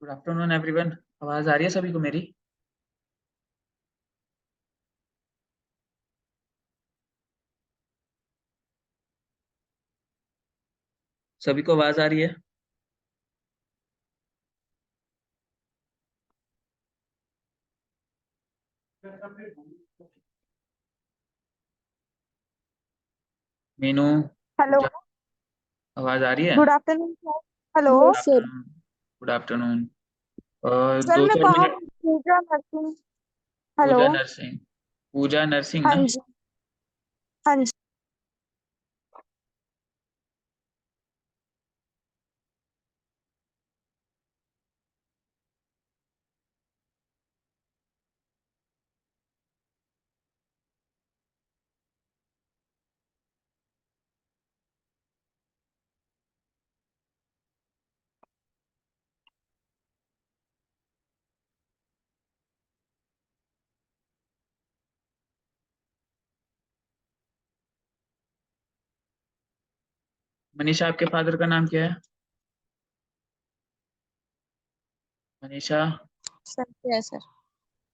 Good afternoon everyone. आवाज आ रही है सभी को मेरी? सभी को आवाज आ रही है? मीनू, हेलो। पूजा, आवाज आ रही है? Good afternoon sir. Hello. Good yes sir. Afternoon. Good afternoon. Sir दो मैं चार बाहर मिनट। पूजा नर्सिंग। हेलो। पूजा नर्सिंग। पूजा नर्सिंग हाँ ना? जी। हाँ जी। मनीषा, आपके फादर का नाम क्या है? मनीषा। सर क्या है सर?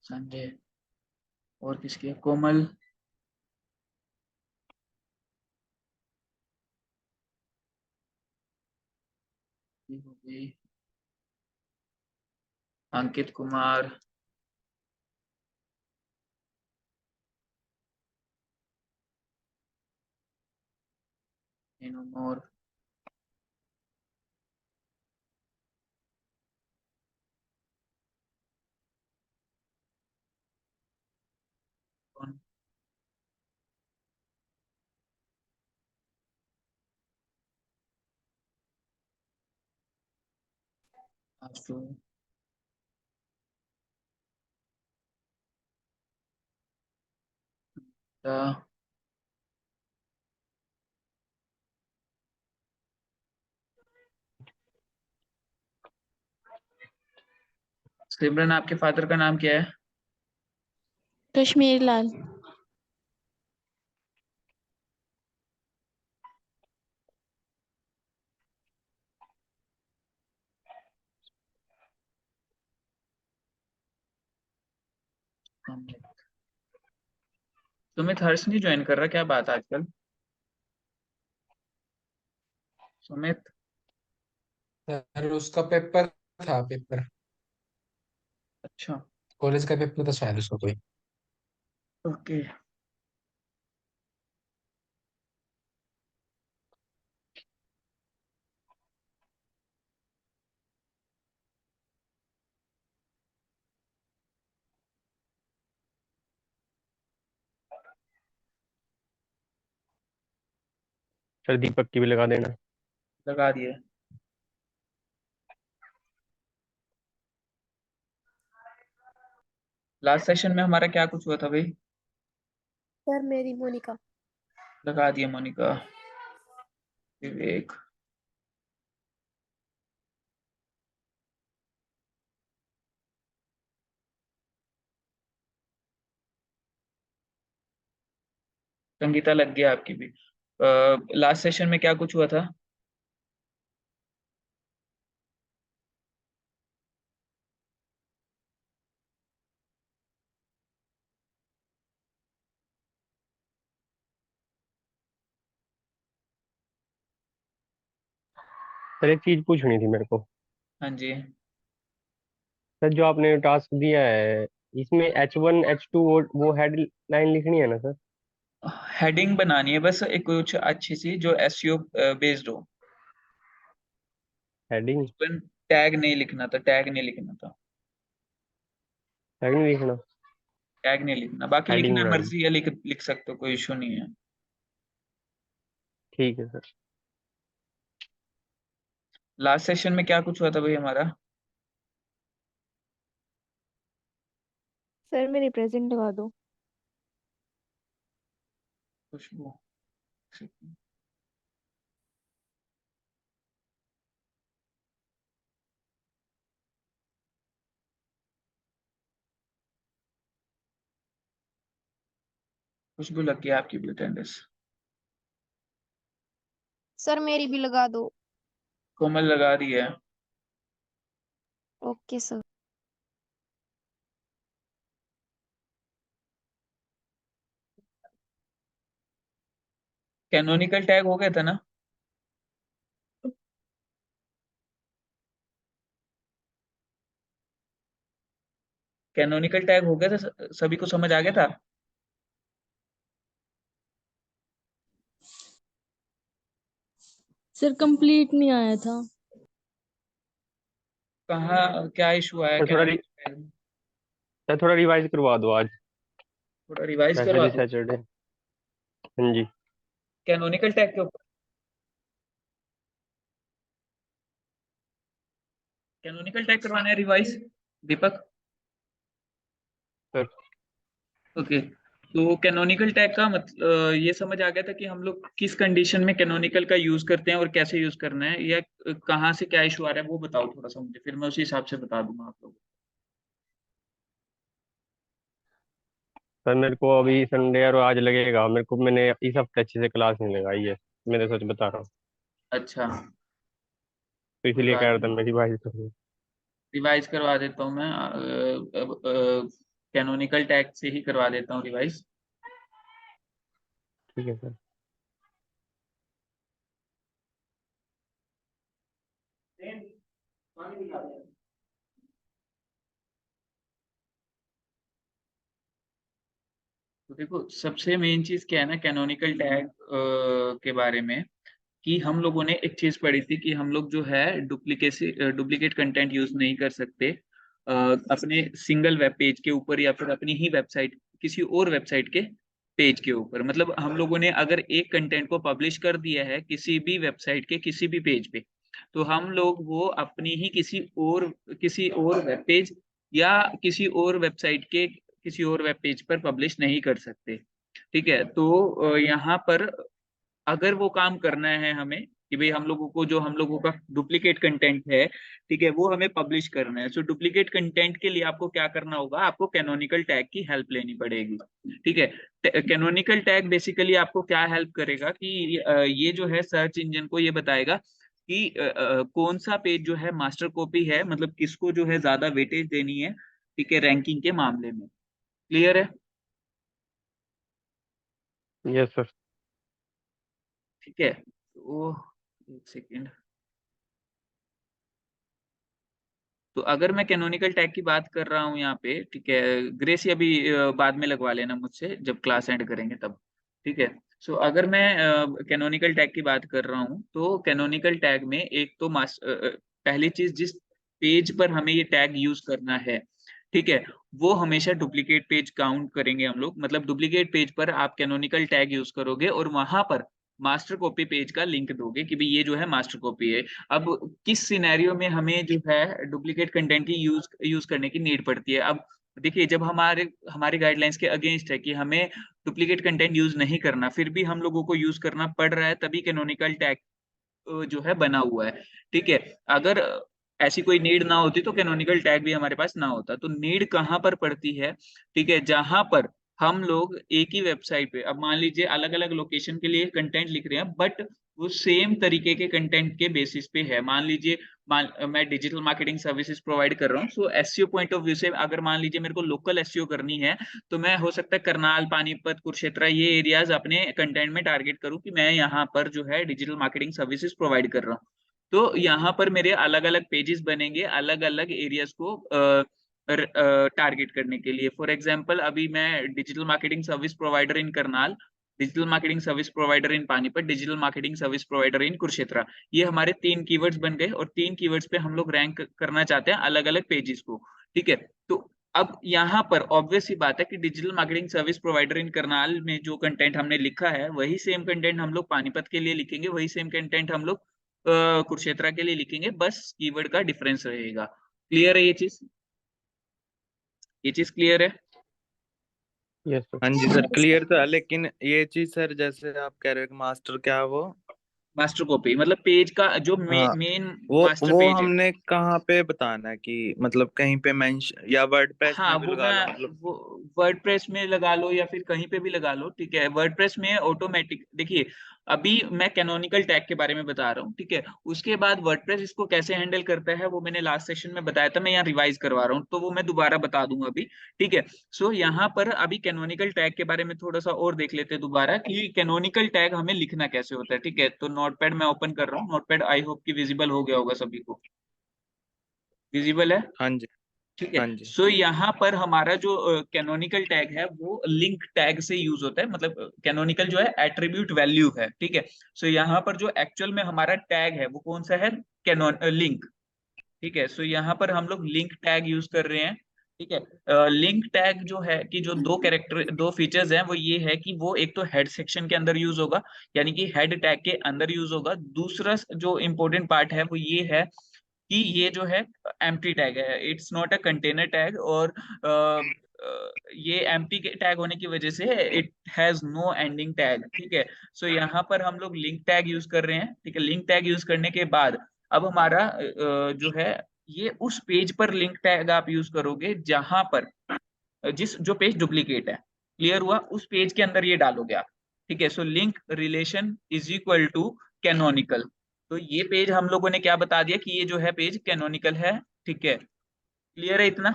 संजय। और किसकी है? कोमल। ये हो गई। अंकित कुमार। मीनू मोर। कौन? आशु। ता- सिमरन, आपके फादर का नाम क्या है? कश्मीर लाल। सुमित। सुमित हर्ष नहीं ज्वाइन कर रहा, क्या बात है आजकल? सुमित। सर उसका पेपर था। पेपर अच्छा। कॉलेज का पेपर था शायद उसका कोई। ओके। सर दीपक की भी लगा देना। लगा दिए। लास्ट सेशन में हमारा क्या कुछ हुआ था भाई? सर मेरी मोनिका। लगा दिए मोनिका। विवेक। संगीता लग गया आपकी भी। लास्ट सेशन में क्या कुछ हुआ था? सर एक चीज पूछनी थी मेरे को। हाँ जी। सर जो आपने टास्क दिया है, इसमें H1 H2 वो हेड लाइन लिखनी है ना सर? हेडिंग बनानी है बस, एक कुछ अच्छी सी जो एसईओ बेस्ड हो। हेडिंग? उसमें टैग नहीं लिखना था, टैग नहीं लिखना था। टैग नहीं लिखना? टैग नहीं लिखना, बाकी हेडिंग लिखना बनानी। मर्जी है, लिख लिख सकते हो, कोई इशू नहीं है। ठीक है सर। लास्ट सेशन में क्या कुछ हुआ था भाई हमारा? सर मेरी प्रेजेंट लगा दो। खुशबू। खुशबू लग गया आपकी भी अटेंडेंस। सर मेरी भी लगा दो। कोमल लगा रही है। Okay sir. कैनोनिकल टैग हो गया था ना? कैनोनिकल टैग हो गया था, सभी को समझ आ गया था? सर कंप्लीट नहीं आया था। कहाँ क्या इशू आया सर कैनोनिकल टैग में? सर थोड़ा रिवाइज करवा दो आज, थोड़ा रिवाइज करवा सैटरडे दो सैटरडे। हाँ जी। कैनोनिकल टैग के ऊपर। कैनोनिकल टैग करवाना है रिवाइज, दीपक? सर ओके, तो कैनोनिकल टैग का मतलब ये समझ आ गया था कि हम लोग किस कंडीशन में कैनोनिकल का यूज करते हैं और कैसे यूज करना है, या कहाँ से क्या इशू आ रहा है वो बताओ थोड़ा सा मुझे, फिर मैं उसी हिसाब से बता दूंगा आप लोगों सर मेरे को अभी संडे और आज लगेगा, मेरे को मैंने इस हफ्ते अच्छे से क्लास नहीं लगाई है, मैं तो सच बता रहा हूँ। को। अच्छा, तो कोई इसलिए कह बात रहा था नहीं, मैं रिवाइज करूँ। रिवाइज करवा देता हूँ मैं। कैनोनिकल टैग से ही करवा देता हूँ रिवाइज। ठीक है सर। तो देखो, सबसे मेन चीज क्या है ना कैनोनिकल टैग के बारे में, कि हम लोगों ने एक चीज पढ़ी थी कि हम लोग जो है डुप्लीकेट कंटेंट यूज नहीं कर सकते अपने सिंगल वेब पेज के ऊपर, या फिर अपनी ही वेबसाइट किसी और वेबसाइट के पेज के ऊपर। मतलब हम लोगों ने अगर एक कंटेंट को पब्लिश कर दिया है किसी भी वेबसाइट के किसी भी पेज पे, तो हम लोग वो अपनी ही किसी और वेब पेज या किसी और वेबसाइट के किसी और वेब पेज पर पब्लिश नहीं कर सकते। ठीक है, तो यहाँ पर अगर वो काम करना है हमें कि भाई हम लोगों को जो हम लोगों का डुप्लीकेट कंटेंट है, ठीक है, वो हमें पब्लिश करना है। सो डुप्लीकेट कंटेंट के लिए आपको क्या करना होगा, आपको कैनोनिकल टैग की हेल्प लेनी पड़ेगी। ठीक है, कैनोनिकल टैग बेसिकली आपको क्या हेल्प करेगा कि ये जो है सर्च इंजन को ये बताएगा कि कौन सा पेज जो है मास्टर कॉपी है, मतलब किसको जो है ज्यादा वेटेज देनी है, ठीक है, रैंकिंग के मामले में। क्लियर है? Yes sir. ठीक है, तो एक सेकेंड। तो अगर मैं कैनोनिकल टैग की बात कर रहा हूँ यहाँ पे, ठीक है, ग्रेसी अभी बाद में लगवा लेना मुझसे जब क्लास एंड करेंगे तब। ठीक है, सो अगर मैं कैनोनिकल टैग की बात कर रहा हूँ, तो कैनोनिकल टैग में एक तो पहली चीज, जिस पेज पर हमें ये टैग यूज करना है, ठीक है, वो हमेशा डुप्लीकेट पेज काउंट करेंगे हम लोग। मतलब डुप्लीकेट पेज पर आप कैनोनिकल टैग यूज करोगे और वहां पर मास्टर कॉपी पेज का लिंक दोगे कि भाई ये जो है मास्टर कॉपी है। अब किस सिनेरियो में हमें जो है डुप्लीकेट कंटेंट की यूज करने की नीड पड़ती है? अब देखिए, जब हमारे हमारे गाइडलाइंस के अगेंस्ट है कि हमें डुप्लीकेट कंटेंट यूज नहीं करना, फिर भी हम लोगों को यूज करना पड़ रहा है, तभी कैनोनिकल टैग जो है बना हुआ है। ठीक है, अगर ऐसी कोई नीड ना होती तो कैनोनिकल टैग भी हमारे पास ना होता। तो नीड कहाँ पर पड़ती है? ठीक है, जहां पर हम लोग एक ही वेबसाइट पे, अब मान लीजिए अलग अलग लोकेशन के लिए कंटेंट लिख रहे हैं, बट वो सेम तरीके के कंटेंट के बेसिस पे है। मान लीजिए मैं डिजिटल मार्केटिंग सर्विसेज प्रोवाइड कर रहा हूँ, सो एसईओ पॉइंट ऑफ व्यू से अगर मान लीजिए मेरे को लोकल एसईओ करनी है, तो मैं हो सकता है करनाल, पानीपत, कुरुक्षेत्र ये एरियाज अपने कंटेंट में टारगेट करूं कि मैं यहाँ पर जो है डिजिटल मार्केटिंग सर्विसेज प्रोवाइड कर रहा हूँ। तो यहाँ पर मेरे अलग अलग पेजेस बनेंगे अलग अलग एरियाज को टारगेट करने के लिए। फॉर एग्जाम्पल, अभी मैं digital marketing service provider in Karnal, digital marketing service provider in Panipat, digital marketing service provider in Kurukshetra, ये हमारे 3 कीवर्ड्स बन गए, और 3 कीवर्ड्स पे हम लोग रैंक करना चाहते हैं अलग अलग पेजेस को। ठीक है, तो अब यहाँ पर ऑब्वियस सी बात है कि digital marketing service provider in Karnal में जो कंटेंट हमने लिखा है, वही सेम कंटेंट हम लोग पानीपत के लिए लिखेंगे, वही सेम कंटेंट हम लोग कुरुक्षेत्र के लिए लिखेंगे, बस कीवर्ड का डिफरेंस रहेगा। क्लियर है ये चीज? ये चीज क्लियर है? Yes sir. हाँ जी सर, क्लियर तो है, लेकिन ये चीज सर जैसे आप कह रहे हो कि मास्टर क्या है वो? मास्टर कॉपी मतलब पेज का जो हाँ, मेन वो मास्टर वो पेज है। हमने कहाँ पे बताना है कि मतलब कहीं पे मेंशन, या वर्डप्रेस हाँ, में भी वो लगा लो मैं मतलब? वो वर्डप्रेस में लगा लो या फिर कहीं पे भी लगा लो। ठीक है, वर्डप्रेस में ऑटोमेटिक देखिए, अभी मैं कैनोनिकल टैग के बारे में बता रहा हूँ, ठीक है। उसके बाद वर्डप्रेस इसको कैसे हैंडल करता है वो मैंने लास्ट सेशन में बताया था, मैं यहाँ रिवाइज करवा रहा हूँ, तो वो मैं दोबारा बता दूंगा अभी, ठीक है। सो यहाँ पर अभी कैनोनिकल टैग के बारे में थोड़ा सा और देख लेते हैं दोबारा कि कैनोनिकल टैग हमें लिखना कैसे होता है, ठीक है। तो नोटपैड मैं ओपन कर रहा हूँ, नोटपैड आई होप कि विजिबल हो गया होगा सभी को, विजिबल है, हाँ जी। ठीक है। हाँ जी। सो यहाँ पर हमारा जो कैनोनिकल टैग है वो लिंक टैग से यूज होता है, मतलब कैनोनिकल जो है एट्रीब्यूट वैल्यू है, ठीक है। सो यहाँ पर जो एक्चुअल में हमारा टैग है वो कौन सा है, कैनोन लिंक, ठीक है। सो यहाँ पर हम लोग लिंक टैग यूज कर रहे हैं, ठीक है। लिंक टैग जो है कि जो दो फीचर्स हैं वो ये है कि वो एक तो हेड सेक्शन के अंदर यूज होगा, यानी कि हेड टैग के अंदर यूज होगा। दूसरा जो इम्पोर्टेंट पार्ट है वो ये है कि ये जो है एम्प्टी टैग है, it's not a container tag, और ये एम्प्टी टैग होने की वजह से it has no ending tag, ठीक है। सो यहाँ पर हम लोग लिंक टैग यूज कर रहे हैं, ठीक है। लिंक टैग यूज करने के बाद अब हमारा जो है ये उस पेज पर लिंक टैग आप यूज करोगे जहां पर जिस जो पेज डुप्लीकेट है, क्लियर हुआ, उस पेज के अंदर ये डालोगे आप, ठीक है। So link relation is equal to canonical. तो ये पेज हम लोगों ने क्या बता दिया कि ये जो है पेज कैनोनिकल है, ठीक है। क्लियर है इतना।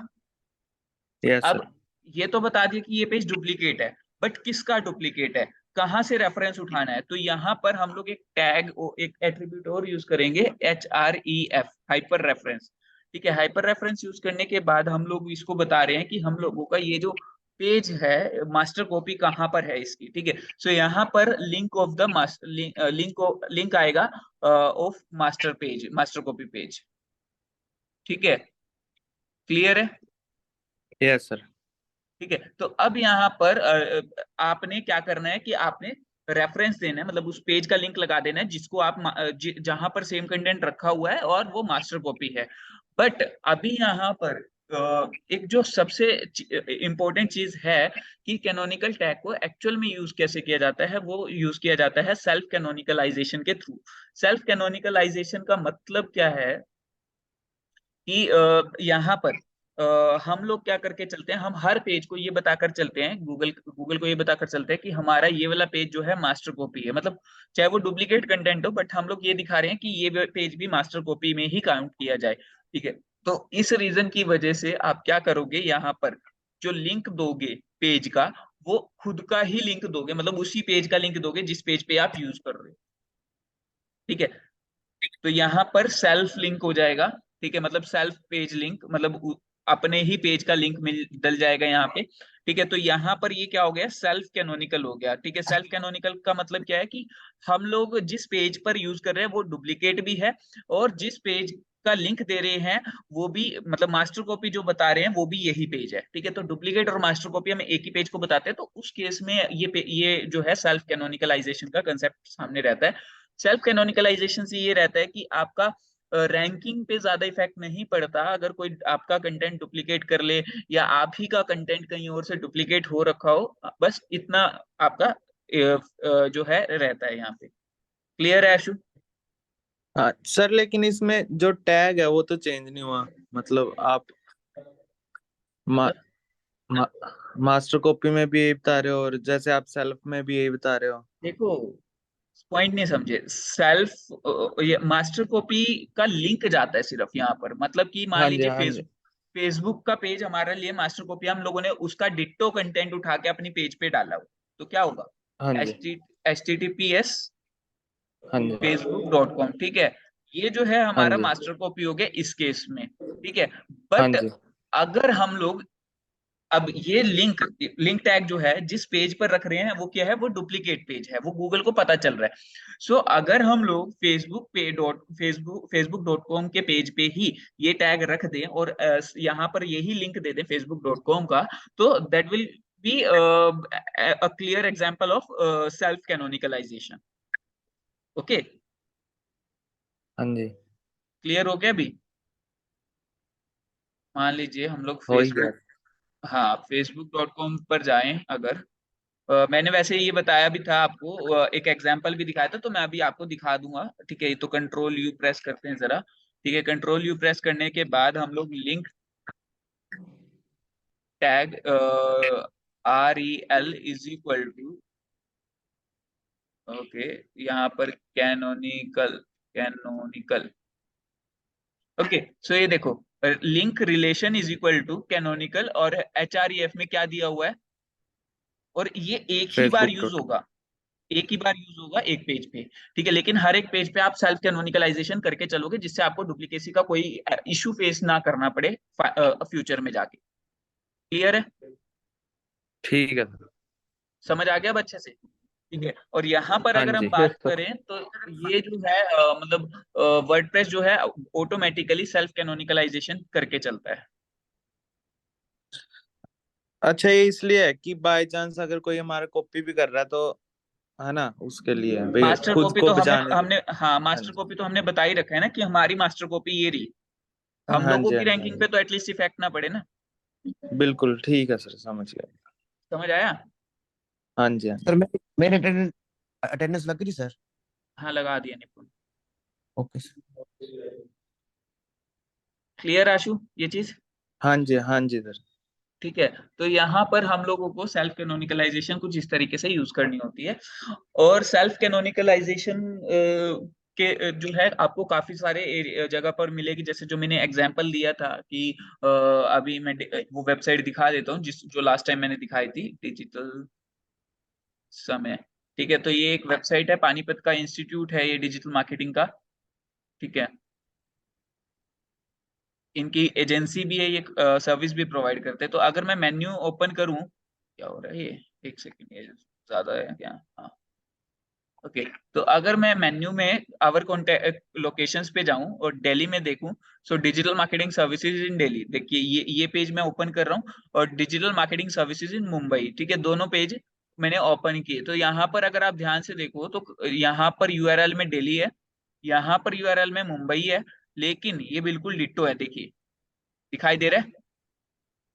यस अब सर। ये तो बता दिया कि ये पेज डुप्लीकेट है, बट किसका डुप्लीकेट है, कहाँ से रेफरेंस उठाना है, तो यहाँ पर हम लोग एक टैग एक एट्रीब्यूट और यूज करेंगे, HREF, हाइपर रेफरेंस, ठीक है। हाइपर रेफरेंस यूज करने के बाद हम लोग इसको बता रहे हैं कि हम लोगों का ये जो पेज है मास्टर कॉपी कहाँ पर है इसकी, ठीक है। सो यहाँ पर लिंक ऑफ द लिंक आएगा of master page, master copy page, ठीक है। क्लियर है। Yes sir. ठीक है, तो अब यहाँ पर आपने क्या करना है कि आपने रेफरेंस देना है, मतलब उस पेज का लिंक लगा देना है जिसको आप जहां पर सेम कंटेंट रखा हुआ है और वो मास्टर कॉपी है। बट अभी यहाँ पर एक जो सबसे इंपॉर्टेंट चीज है कि कैनोनिकल टैग को एक्चुअल में यूज कैसे किया जाता है, वो यूज किया जाता है सेल्फ कैनोनिकलाइजेशन के थ्रू। सेल्फ कैनोनिकलाइजेशन का मतलब क्या है कि यहाँ पर हम लोग क्या करके चलते हैं, हम हर पेज को ये बताकर चलते हैं, गूगल गूगल को ये बताकर चलते हैं कि हमारा ये वाला पेज जो है मास्टर कॉपी है, मतलब चाहे वो डुप्लीकेट कंटेंट हो, बट हम लोग ये दिखा रहे हैं कि ये पेज भी मास्टर कॉपी में ही काउंट किया जाए, ठीक है। तो इस रीजन की वजह से आप क्या करोगे, यहाँ पर जो लिंक दोगे पेज का, वो खुद का ही लिंक दोगे, मतलब उसी पेज का लिंक दोगे जिस पेज पे आप यूज कर रहे हो, ठीक है। तो यहाँ पर सेल्फ लिंक हो जाएगा, ठीक है, मतलब सेल्फ पेज लिंक, मतलब अपने ही पेज का लिंक मिल डल जाएगा यहाँ पे, ठीक है। तो यहाँ पर ये क्या हो गया, सेल्फ कैनोनिकल हो गया, ठीक है। सेल्फ कैनोनिकल का मतलब क्या है कि हम लोग जिस पेज पर यूज कर रहे हैं वो डुप्लीकेट भी है, और जिस पेज का लिंक दे रहे हैं वो भी, मतलब मास्टर कॉपी जो बता रहे हैं वो भी यही पेज है, ठीक है। तो डुप्लीकेट और मास्टर कॉपी हम एक ही पेज को बताते हैं, तो उस केस में ये जो है सेल्फ कैनोनिकलाइजेशन का कंसेप्ट सामने रहता है। सेल्फ कैनोनिकलाइजेशन से ये रहता है कि आपका रैंकिंग पे ज्यादा इफेक्ट नहीं पड़ता अगर कोई आपका कंटेंट डुप्लीकेट कर ले, या आप ही का कंटेंट कहीं और से डुप्लीकेट हो रखा हो, बस इतना आपका जो है रहता है यहाँ पे। क्लियर है आशु। हाँ सर, लेकिन इसमें जो टैग है वो तो चेंज नहीं हुआ। मतलब आप मा, मतलब मा, मास्टर कॉपी में भी यही बता रहे हो और जैसे आप सेल्फ में भी यही बता रहे हो। देखो, पॉइंट नहीं समझे, सेल्फ ये मास्टर कॉपी का लिंक जाता है सिर्फ यहाँ पर, मतलब कि मान हाँ जी। लीजिए हाँ जी। फेसबुक का पेज हमारे लिए मास्टर कॉपी, हम लोगों ने उसका डिट्टो कंटेंट उठा के अपनी पेज पे डाला हो, तो क्या होगा, हाँ एच जी। टी HTTPS हाँ जी। facebook.com, ठीक है। ये जो है हाँ हमारा जी। मास्टर कॉपी हो गया इस केस में, ठीक है। हाँ बट जी। अगर हम लोग अब ये लिंक लिंक टैग जो है जिस पेज पर रख रहे हैं वो क्या है, वो डुप्लीकेट पेज है, वो गूगल को पता चल रहा है। सो अगर हम लोग फेसबुक.com के पेज पे ही ये टैग रख दें और यहाँ पर यही लिंक दे दें facebook.com का, तो that will be a clear example of self canonicalization. Okay, हाँ जी। क्लियर हो गया अभी। मान लीजिए हम लोग हो ही गया। फेसबुक, हाँ facebook.com पर जाएं अगर, मैंने वैसे ये बताया भी था आपको, एक एग्जांपल भी दिखाया था, तो मैं अभी आपको दिखा दूंगा, ठीक है। तो कंट्रोल यू प्रेस करते हैं जरा, ठीक है। कंट्रोल यू प्रेस करने के बाद हम लोग link tag REL is equal to okay, यहाँ पर कैनोनिकल ओके। सो ये देखो, link relation is equal to canonical, और HREF में क्या दिया हुआ है, और ये एक ही बार फेसबुक यूज डॉट होगा, एक ही बार यूज होगा एक पेज पे, ठीक है। लेकिन हर एक पेज पे आप सेल्फ कैनोनिकलाइजेशन करके चलोगे, जिससे आपको डुप्लीकेसी का कोई इशू फेस ना करना पड़े फ्यूचर में जाके। क्लियर है? ठीक है सर। समझ आ गया अब अच्छे से? ठीक है। और यहाँ पर हाँ अगर हम जी। बात करें तो ये जो है मतलब वर्डप्रेस जो है ऑटोमेटिकली सेल्फ कैनोनिकलाइजेशन करके चलता है। अच्छा, ये इसलिए है कि बाय चांस अगर कोई हमारा कॉपी भी कर रहा है तो, है ना, उसके लिए भाई मास्टर खुद कॉपी को तो हमने बचाने के। हमने हाँ, हाँ मास्टर जी, कॉपी तो हमने बता ही रखा है ना कि हमारी मास्टर कॉपी ये रही। हम हाँ लोगों जी, की हाँ जी, हाँ रैंकिंग पे तो एटलीस्ट इफेक्ट ना पड़े ना। जी। बिल्कुल ठीक है सर, समझ गया। समझ आया? हाँ जी, हाँ जी। सर मेरे अटेंडेंस लग गई सर। हाँ, लगा दिया निपुण। Okay sir. क्लियर आशु ये चीज? हाँ जी, हाँ जी सर। ठीक है। तो यहाँ पर हम लोगों को सेल्फ कैनोनिकलाइजेशन कुछ इस तरीके से यूज करनी होती है। और सेल्फ कैनोनिकलाइजेशन के जो है आपको काफी सारे जगह पर मिलेगी, जैसे जो मैंने एग्जांपल दिया था कि अभी मैं वो वेबसाइट दिखा देता हूँ जिस जो लास्ट टाइम मैंने दिखाई थी, डिजिटल समय। ठीक है, तो ये एक वेबसाइट है, पानीपत का इंस्टीट्यूट है ये डिजिटल मार्केटिंग का। ठीक है, इनकी एजेंसी भी है, ये सर्विस भी प्रोवाइड करते हैं। तो अगर मैं मेन्यू ओपन करूं, क्या हो रहा है ये, एक सेकंड, ये ज्यादा है क्या? हाँ, ओके। तो अगर मैं मेन्यू में आवर कॉन्टेक्ट लोकेशंस पे जाऊं और दिल्ली में देखूं, so digital marketing services in Delhi, देखिए ये पेज मैं ओपन कर रहा हूं, और digital marketing services in Mumbai, ठीक है, दोनों पेज मैंने ओपन किए। तो यहाँ पर अगर आप ध्यान से देखो तो यहाँ पर यूआरएल में दिल्ली है, यहाँ पर यूआरएल में मुंबई है, लेकिन ये बिल्कुल डिट्टो है, देखिए दिखाई दे रहा है,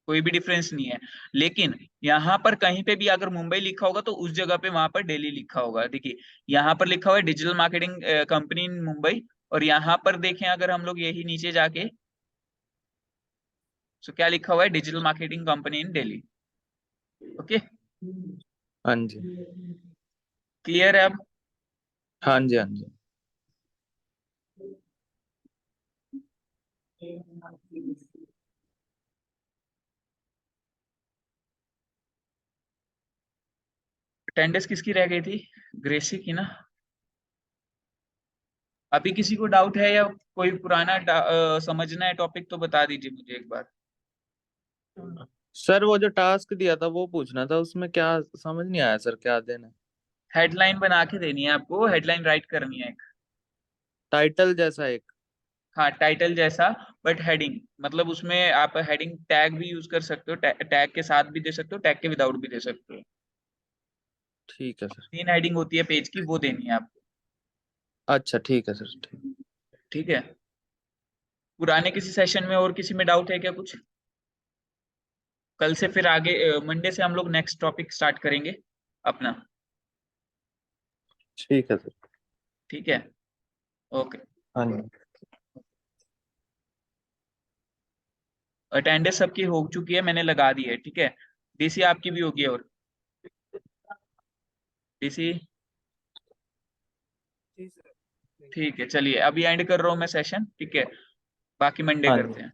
कोई भी डिफरेंस नहीं है। लेकिन यहाँ पर कहीं पे भी अगर मुंबई लिखा होगा तो उस जगह पे वहां पर दिल्ली लिखा होगा। देखिए यहाँ पर लिखा हुआ है डिजिटल मार्केटिंग कंपनी इन मुंबई, और यहाँ पर देखें अगर हम लोग यही नीचे जाके, तो क्या लिखा हुआ है, डिजिटल मार्केटिंग कंपनी इन दिल्ली। ओके, हाँ जी, क्लियर है अब? हाँ जी, हाँ जी। अटेंडेंस किसकी रह गई थी? ग्रेसी की ना? अभी किसी को डाउट है या कोई पुराना समझना है टॉपिक तो बता दीजिए मुझे एक बार। सर वो जो टास्क दिया था वो पूछना था, उसमें क्या समझ नहीं आया सर, क्या देना है? हेडलाइन बना के देनी है आपको, हेडलाइन राइट करनी है एक। टाइटल जैसा एक। हाँ, टाइटल जैसा, बट हेडिंग, मतलब उसमें आप हेडिंग टैग भी यूज कर सकते हो, टैग के साथ भी दे सकते हो, टैग के विदाउट भी दे सकते हो। ठीक है सर। 3 हेडिंग होती है पेज की, वो देनी है आपको। अच्छा ठीक है सर, ठीक। ठीक है। पुराने किसी सेशन में और किसी में डाउट है क्या कुछ? कल से फिर आगे मंडे से हम लोग नेक्स्ट टॉपिक स्टार्ट करेंगे अपना। ठीक है सर। ठीक है, ओके। हाँ जी। अटेंडेंस सबकी हो चुकी है, मैंने लगा दी है, ठीक है। डीसी आपकी भी होगी, और डीसी, ठीक है, चलिए अभी एंड कर रहा हूँ मैं सेशन, ठीक है, बाकी मंडे हाँ जी। करते हैं।